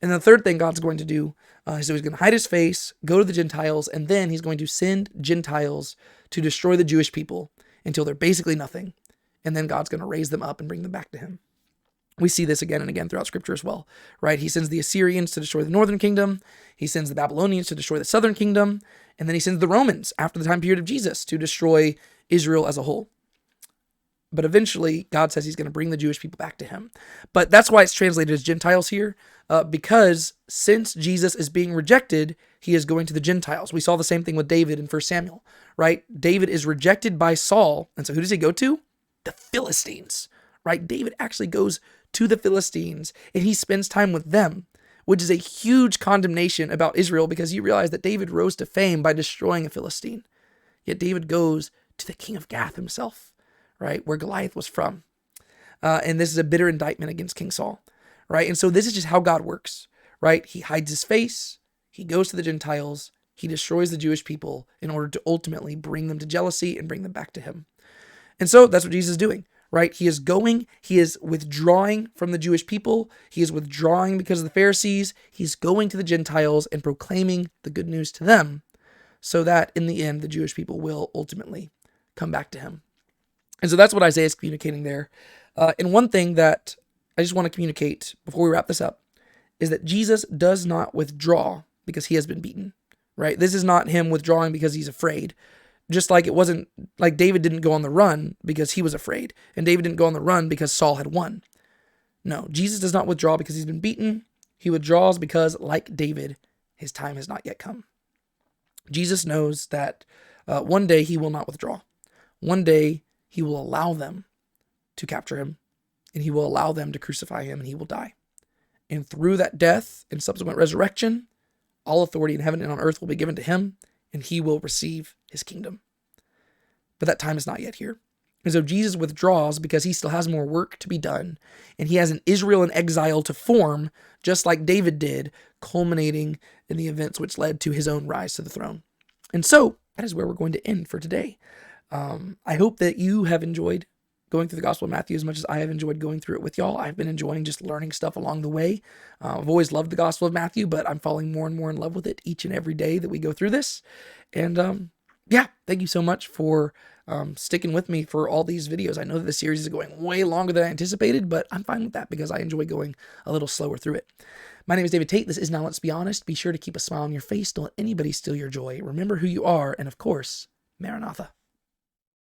And the third thing God's going to do is he's going to hide his face, go to the Gentiles, and then he's going to send Gentiles to destroy the Jewish people until they're basically nothing. And then God's going to raise them up and bring them back to him. We see this again and again throughout scripture as well, right? He sends the Assyrians to destroy the northern kingdom. He sends the Babylonians to destroy the southern kingdom. And then he sends the Romans after the time period of Jesus to destroy Israel as a whole. But eventually, God says he's going to bring the Jewish people back to him. But that's why it's translated as Gentiles here, because since Jesus is being rejected, he is going to the Gentiles. We saw the same thing with David in 1 Samuel, right? David is rejected by Saul. And so who does he go to? The Philistines, right? David actually goes to the Philistines and he spends time with them, which is a huge condemnation about Israel because you realize that David rose to fame by destroying a Philistine. Yet David goes to the king of Gath himself, right? Where Goliath was from. And this is a bitter indictment against King Saul, right? And so this is just how God works, right? He hides his face. He goes to the Gentiles. He destroys the Jewish people in order to ultimately bring them to jealousy and bring them back to him. And so that's what Jesus is doing, right? He is withdrawing from the Jewish people. He is withdrawing because of the Pharisees. He's going to the Gentiles and proclaiming the good news to them so that in the end, the Jewish people will ultimately come back to him. And so that's what Isaiah is communicating there. And one thing that I just want to communicate before we wrap this up is that Jesus does not withdraw because he has been beaten, right? This is not him withdrawing because he's afraid. Just like it wasn't like David didn't go on the run because he was afraid, and David didn't go on the run because Saul had won. No, Jesus does not withdraw because he's been beaten. He withdraws because, like David, his time has not yet come. Jesus knows that one day he will not withdraw. One day he will allow them to capture him, and he will allow them to crucify him, and he will die. And through that death and subsequent resurrection, all authority in heaven and on earth will be given to him, and he will receive his kingdom. But that time is not yet here. And so Jesus withdraws because he still has more work to be done, and he has an Israel in exile to form, just like David did, culminating in the events which led to his own rise to the throne. And so that is where we're going to end for today. I hope that you have enjoyed going through the Gospel of Matthew as much as I have enjoyed going through it with y'all. I've been enjoying just learning stuff along the way. I've always loved the Gospel of Matthew, but I'm falling more and more in love with it each and every day that we go through this. And yeah, thank you so much for sticking with me for all these videos. I know that the series is going way longer than I anticipated, but I'm fine with that because I enjoy going a little slower through it. My name is David Tate. This is Now Let's Be Honest. Be sure to keep a smile on your face. Don't let anybody steal your joy. Remember who you are. And of course, Maranatha.